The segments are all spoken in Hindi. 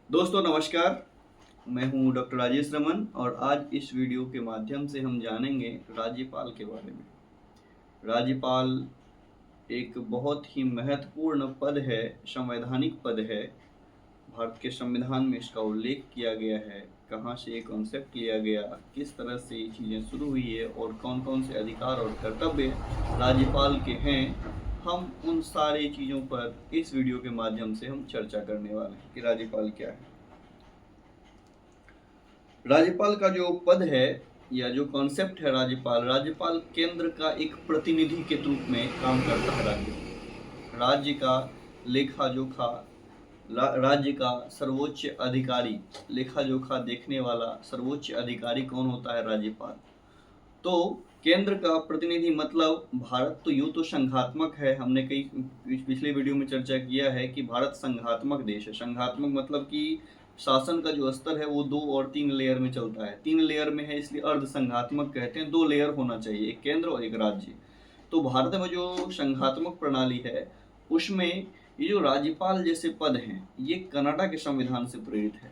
दोस्तों नमस्कार। मैं हूं डॉक्टर राजेश रमन और आज इस वीडियो के माध्यम से हम जानेंगे राज्यपाल के बारे में। राज्यपाल एक बहुत ही महत्वपूर्ण पद है, संवैधानिक पद है। भारत के संविधान में इसका उल्लेख किया गया है। कहाँ से ये कॉन्सेप्ट लिया गया, किस तरह से ये चीज़ें शुरू हुई है और कौन-कौन से अधिकार और कर्तव्य राज्यपाल के हैं, हम उन सारी चीज़ों पर इस वीडियो के माध्यम से हम चर्चा करने वाले हैं कि राज्यपाल क्या है। राज्यपाल का जो पद है या जो कॉन्सेप्ट है राज्यपाल केंद्र का एक प्रतिनिधि के रूप में काम करता है। राज्य का लेखा जोखा, राज्य का सर्वोच्च अधिकारी, लेखा जोखा देखने वाला सर्वोच्च अधिकारी कौन होता है? राज्यपाल। तो केंद्र का प्रतिनिधि मतलब भारत तो यूँ तो संघात्मक है। हमने कई पिछले वीडियो में चर्चा किया है कि भारत संघात्मक देश है। संघात्मक मतलब कि शासन का जो स्तर है वो 2 और 3 लेयर में चलता है। 3 लेयर में है इसलिए अर्ध संघात्मक कहते हैं। 2 लेयर होना चाहिए, एक केंद्र और एक राज्य। तो भारत में जो संघात्मक प्रणाली है उसमें ये जो राज्यपाल जैसे पद हैं ये कनाडा के संविधान से प्रेरित है।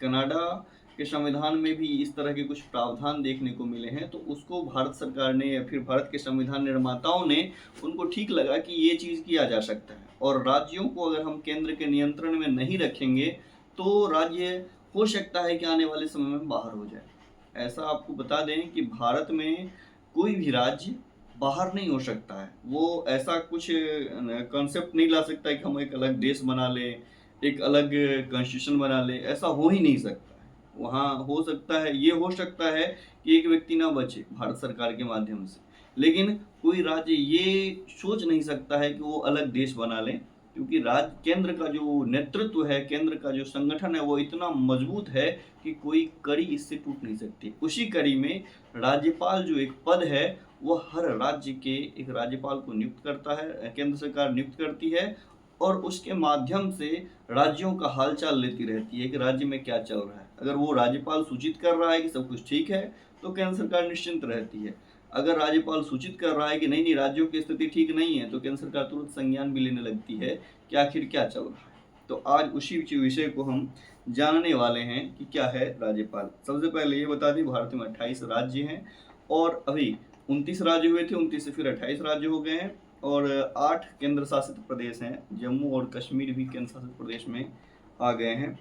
कनाडा के संविधान में भी इस तरह के कुछ प्रावधान देखने को मिले हैं, तो उसको भारत सरकार ने या फिर भारत के संविधान निर्माताओं ने उनको ठीक लगा कि ये चीज़ किया जा सकता है। और राज्यों को अगर हम केंद्र के नियंत्रण में नहीं रखेंगे तो राज्य हो सकता है कि आने वाले समय में बाहर हो जाए। ऐसा आपको बता दें कि भारत में कोई भी राज्य बाहर नहीं हो सकता है। वो ऐसा कुछ कॉन्सेप्ट नहीं ला सकता है कि हम एक अलग देश बना लें, एक अलग कॉन्स्टिट्यूशन बना लें, ऐसा हो ही नहीं सकता। वहाँ हो सकता है, ये हो सकता है कि एक व्यक्ति ना बचे भारत सरकार के माध्यम से, लेकिन कोई राज्य ये सोच नहीं सकता है कि वो अलग देश बना लें, क्योंकि राज्य केंद्र का जो नेतृत्व है, केंद्र का जो संगठन है वो इतना मजबूत है कि कोई कड़ी इससे टूट नहीं सकती। उसी कड़ी में राज्यपाल जो एक पद है वो हर राज्य के एक राज्यपाल को नियुक्त करता है, केंद्र सरकार नियुक्त करती है और उसके माध्यम से राज्यों का हालचाल लेती रहती है कि राज्य में क्या चल रहा है। अगर वो राज्यपाल सूचित कर रहा है कि सब कुछ ठीक है तो केंद्र सरकार निश्चिंत रहती है। अगर राज्यपाल सूचित कर रहा है कि नहीं राज्यों की स्थिति ठीक नहीं है तो केंद्र सरकार तुरंत संज्ञान भी लेने लगती है कि आखिर क्या चल रहा है। तो आज उसी विषय को हम जानने वाले हैं कि क्या है राज्यपाल। सबसे पहले ये बता दें भारत में 28 राज्य हैं और अभी 29 राज्य हुए थे, 29 से फिर 28 राज्य हो गए हैं और 8 केंद्र शासित प्रदेश हैं। जम्मू और कश्मीर भी केंद्र शासित प्रदेश में आ गए हैं।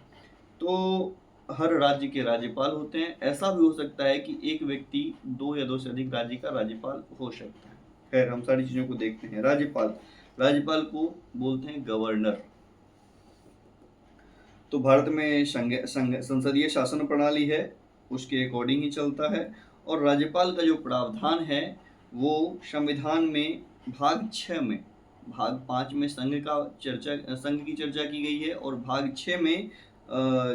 तो हर राज्य के राज्यपाल होते हैं। ऐसा भी हो सकता है कि एक व्यक्ति 2 या 2 से अधिक राज्य का राज्यपाल हो सकता है। खैर हम सारी चीज़ों को देखते हैं। राज्यपाल को बोलते हैं गवर्नर। तो भारत में संसदीय शासन प्रणाली है, उसके अकॉर्डिंग ही चलता है। और राज्यपाल का जो प्रावधान है वो संविधान में भाग 6 में, भाग 5 में संघ की चर्चा की गई है और भाग 6 में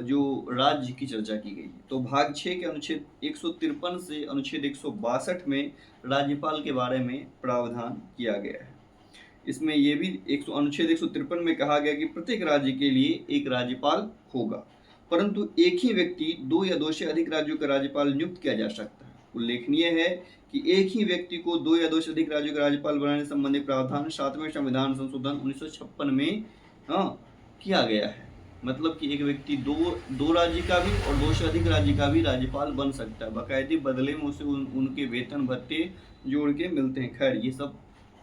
जो राज्य की चर्चा की गई है। तो भाग 6 के अनुच्छेद 153 से अनुच्छेद 162 में राज्यपाल के बारे में प्रावधान किया गया है। इसमें ये भी अनुच्छेद 153 में कहा गया कि प्रत्येक राज्य के लिए एक राज्यपाल होगा, परंतु एक ही व्यक्ति 2 या 2 से अधिक राज्यों का राज्यपाल नियुक्त किया जा सकता है। उल्लेखनीय है कि एक ही व्यक्ति को 2 या 2 से अधिक राज्यों का राज्यपाल बनाने संबंधी प्रावधान 7वें संविधान संशोधन 1956 में किया गया है। मतलब कि एक व्यक्ति दो राज्य का भी और 2 से अधिक राज्य का भी राज्यपाल बन सकता है। बाकायदे बदले में उसे उनके वेतन भत्ते जोड़ के मिलते हैं। खैर ये सब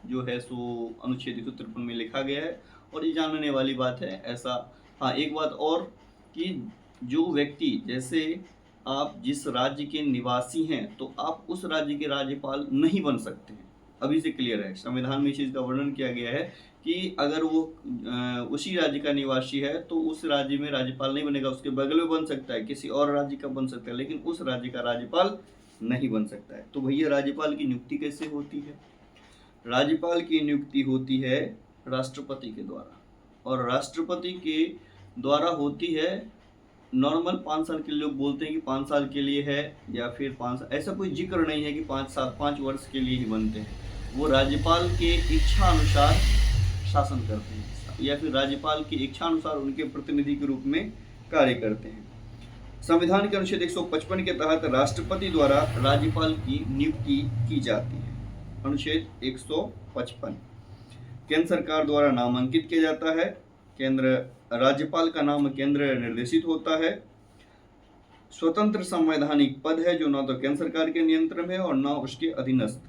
जो है सो अनुच्छेद 153 में लिखा गया है और ये जानने वाली बात है। ऐसा हाँ, एक बात और कि जो व्यक्ति, जैसे आप जिस राज्य के निवासी हैं तो आप उस राज्य के राज्यपाल नहीं बन सकते हैं। अभी से क्लियर है, संविधान में इस चीज़ का वर्णन किया गया है कि अगर वो उसी राज्य का निवासी है तो उस राज्य में राज्यपाल नहीं बनेगा। उसके बगल में बन सकता है, किसी और राज्य का बन सकता है, लेकिन उस राज्य का राज्यपाल नहीं बन सकता है। तो भैया राज्यपाल की नियुक्ति कैसे होती है? राज्यपाल की नियुक्ति होती है राष्ट्रपति के द्वारा और राष्ट्रपति के द्वारा होती है। नॉर्मल 5 साल के लिए लोग बोलते हैं कि 5 साल के लिए है या फिर 5 साल, ऐसा कोई जिक्र नहीं है कि 5 वर्ष के लिए ही बनते हैं। वो राज्यपाल के इच्छा अनुसार शासन करते हैं या फिर राज्यपाल की इच्छा अनुसार उनके प्रतिनिधि के रूप में कार्य करते हैं। संविधान के अनुच्छेद 155 के तहत राष्ट्रपति द्वारा राज्यपाल की नियुक्ति की जाती है। अनुच्छेद 155 केंद्र सरकार द्वारा नामांकित किया जाता है केंद्र राज्यपाल का नाम केंद्र निर्देशित होता है। स्वतंत्र संवैधानिक पद है जो न तो केंद्र सरकार के नियंत्रण में और न उसके अधीनस्थ।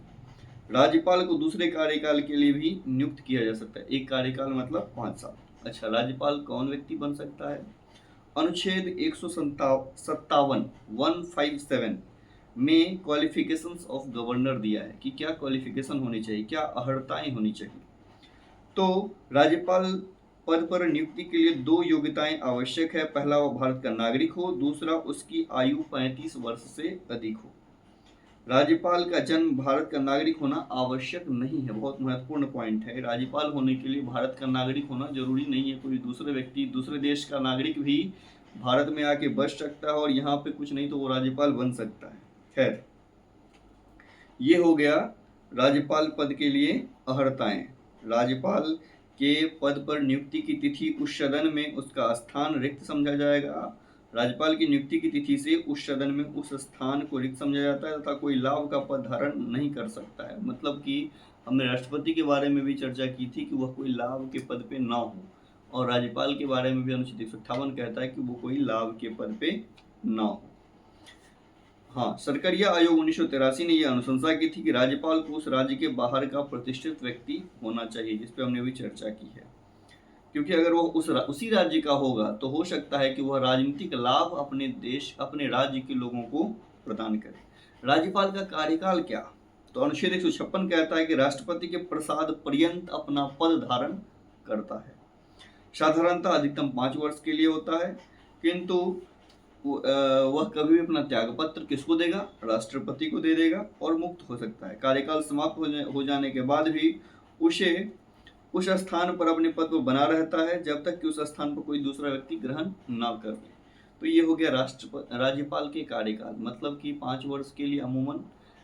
राज्यपाल को दूसरे कार्यकाल के लिए भी नियुक्त किया जा सकता है। एक कार्यकाल मतलब 5 साल। अच्छा, राज्यपाल कौन व्यक्ति बन सकता है? अनुच्छेद 157 में क्वालिफिकेशंस ऑफ गवर्नर दिया है कि क्या क्वालिफिकेशन होनी चाहिए, क्या अर्हताएं होनी चाहिए। तो राज्यपाल पद पर नियुक्ति के लिए 2 योग्यताएं आवश्यक है। पहला, वो भारत का नागरिक हो, दूसरा उसकी आयु 35 वर्ष से अधिक हो। राज्यपाल का जन्म भारत का नागरिक होना आवश्यक नहीं है। बहुत महत्वपूर्ण पॉइंट है। राज्यपाल होने के लिए भारत का नागरिक होना जरूरी नहीं है। कोई दूसरे व्यक्ति, दूसरे देश का नागरिक भी भारत में आके बस सकता है और यहाँ पे कुछ नहीं तो वो राज्यपाल बन सकता है। खैर, ये हो गया राज्यपाल पद के लिए अर्हताएं। राज्यपाल के पद पर नियुक्ति की तिथि उस सदन में उसका स्थान रिक्त समझा जाएगा। राज्यपाल की नियुक्ति की तिथि से उस सदन में उस स्थान को रिक्त समझा जाता है तथा कोई लाभ का पद धारण नहीं कर सकता है। मतलब कि हमने राष्ट्रपति के बारे में भी चर्चा की थी कि वह कोई लाभ के पद पे ना हो, और राज्यपाल के बारे में भी अनुच्छेद 158 कहता है कि वो कोई लाभ के पद पे ना हो। हाँ, सरकारिया आयोग 1983 ने यह अनुशंसा की थी कि राज्यपाल को उस राज्य के बाहर का प्रतिष्ठित व्यक्ति होना चाहिए, जिस पे हमने भी चर्चा की है। क्योंकि अगर वो उसी राज्य का होगा तो हो सकता है कि वह राजनीतिक लाभ अपने देश, अपने राज्य के लोगों को प्रदान करे। राज्यपाल का कार्यकाल क्या? तो अनुच्छेद 156 कहता है कि राष्ट्रपति के प्रसाद पर्यंत अपना पद धारण करता है। साधारणतः अधिकतम 5 वर्ष के लिए होता है, किंतु वह कभी भी अपना त्यागपत्र किसको देगा? राष्ट्रपति को दे देगा और मुक्त हो सकता है। कार्यकाल समाप्त हो जाने के बाद भी उसे उस स्थान पर अपने पद पर बना रहता है जब तक कि उस स्थान पर कोई दूसरा व्यक्ति ग्रहण ना कर ले। तो ये हो गया राज्यपाल के कार्यकाल, मतलब कि 5 वर्ष के लिए अमूमन,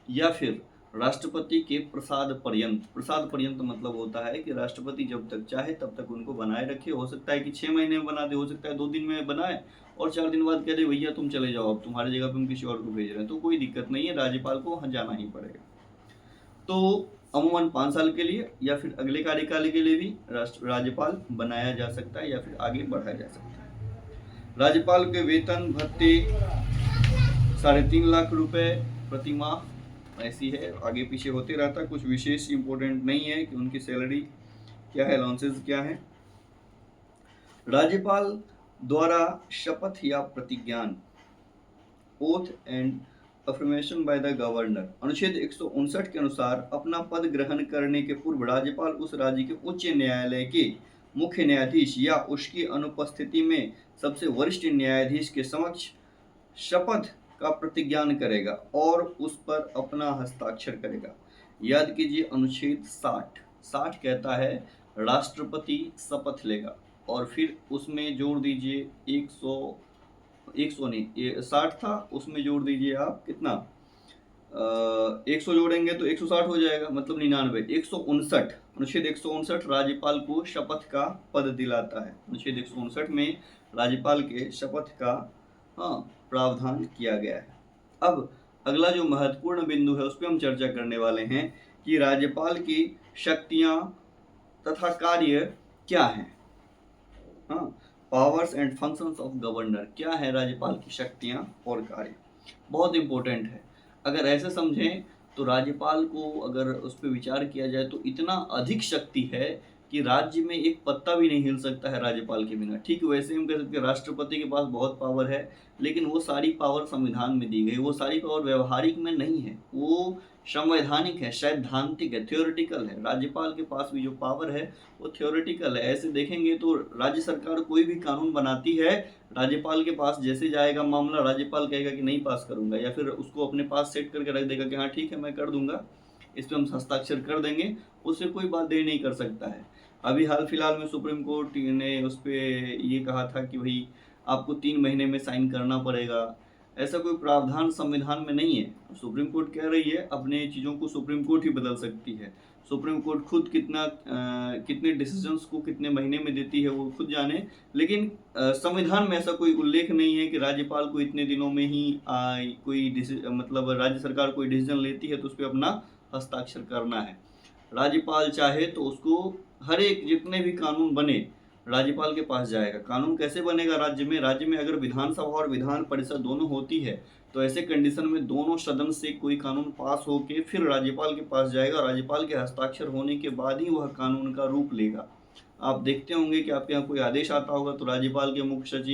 या फिर राष्ट्रपति के प्रसाद पर्यंत। प्रसाद पर्यंत मतलब होता है कि राष्ट्रपति जब तक चाहे तब तक उनको बनाए रखे। हो सकता है कि 6 महीने में बना दे, हो सकता है 2 दिन में बनाए और 4 दिन बाद कह दे भैया तुम चले जाओ, अब तुम्हारी जगह पे हम किसी और को भेज रहे हैं, तो कोई दिक्कत नहीं है, राज्यपाल को वहाँ जाना ही पड़ेगा। तो अमूमन 5 साल के लिए या फिर अगले कार्यकाल के लिए भी राज्यपाल बनाया जा सकता है या फिर आगे बढ़ाया जा सकता है। राज्यपाल के वेतन भत्ते 3.5 लाख रुपए प्रति माह ऐसी है, आगे पीछे होते रहता। कुछ विशेष इंपॉर्टेंट नहीं है कि उनकी सैलरी क्या है, अलाउंसेस क्या है। राज्यपाल द्वारा शपथ या प्रतिज्ञान, oath and affirmation by the governor, अनुच्छेद 159 के अनुसार अपना पद ग्रहण करने के पूर्व राज्यपाल उस राज्य के उच्च न्यायालय के मुख्य न्यायाधीश या उसकी अनुपस्थिति में सबसे वरिष्ठ न्यायाधीश के समक्ष शपथ का प्रतिज्ञान करेगा और उस पर अपना हस्ताक्षर करेगा। याद कीजिए अनुच्छेद 60 कहता है राष्ट्रपति शपथ लेगा, और फिर उसमें जोड़ दीजिए 100 नहीं, ये 60 था, उसमें जोड़ दीजिए आप कितना, 100 जोड़ेंगे तो 160 हो जाएगा, मतलब 99। 159, अनुच्छेद 159 राज्यपाल को शपथ का पद दिलाता है। अनुच्छेद 159 में राज्यपाल के शपथ का प्रावधान किया गया है। अब अगला जो महत्वपूर्ण बिंदु है उस पर हम चर्चा करने वाले हैं कि राज्यपाल की शक्तियां तथा कार्य क्या हैं। Powers and functions of governor, क्या है राज्यपाल की शक्तियां और कार्य, बहुत इंपॉर्टेंट है। अगर ऐसे समझें तो राज्यपाल को अगर उस पर विचार किया जाए तो इतना अधिक शक्ति है कि राज्य में एक पत्ता भी नहीं हिल सकता है राज्यपाल के बिना। ठीक वैसे हम कह सकते हैं राष्ट्रपति के पास बहुत पावर है, लेकिन वो सारी पावर संविधान में दी गई, वो सारी पावर व्यवहारिक में नहीं है, वो संवैधानिक है, सैद्धांतिक है, थ्योरेटिकल है। राज्यपाल के पास भी जो पावर है वो थ्योरेटिकल है। ऐसे देखेंगे तो राज्य सरकार कोई भी कानून बनाती है, राज्यपाल के पास जैसे जाएगा मामला, राज्यपाल कहेगा कि नहीं पास करूंगा, या फिर उसको अपने पास सेट करके रख देगा कि हाँ ठीक है मैं कर दूंगा, इस पर हम हस्ताक्षर कर देंगे, उससे कोई बात देरी नहीं कर सकता है। अभी हाल फिलहाल में सुप्रीम कोर्ट ने उस पर ये कहा था कि भाई आपको 3 महीने में साइन करना पड़ेगा। ऐसा कोई प्रावधान संविधान में नहीं है। सुप्रीम कोर्ट कह रही है अपने चीज़ों को सुप्रीम कोर्ट ही बदल सकती है। सुप्रीम कोर्ट खुद कितने डिसीजंस को कितने महीने में देती है वो खुद जाने, लेकिन संविधान में ऐसा कोई उल्लेख नहीं है कि राज्यपाल को इतने दिनों में ही मतलब राज्य सरकार कोई डिसीजन लेती है तो उस पर अपना हस्ताक्षर करना है। राज्यपाल चाहे तो उसको हर एक जितने भी कानून बने राज्यपाल के पास जाएगा। कानून कैसे बनेगा राज्य में? राज्य में अगर विधानसभा और विधान परिषद दोनों होती है तो ऐसे कंडीशन में दोनों सदन से कोई कानून पास होके फिर राज्यपाल के पास जाएगा। राज्यपाल के हस्ताक्षर होने के बाद ही वह कानून का रूप लेगा। आप देखते होंगे कि आपके यहाँ कोई आदेश आता होगा तो राज्यपाल के मुख्य सचिव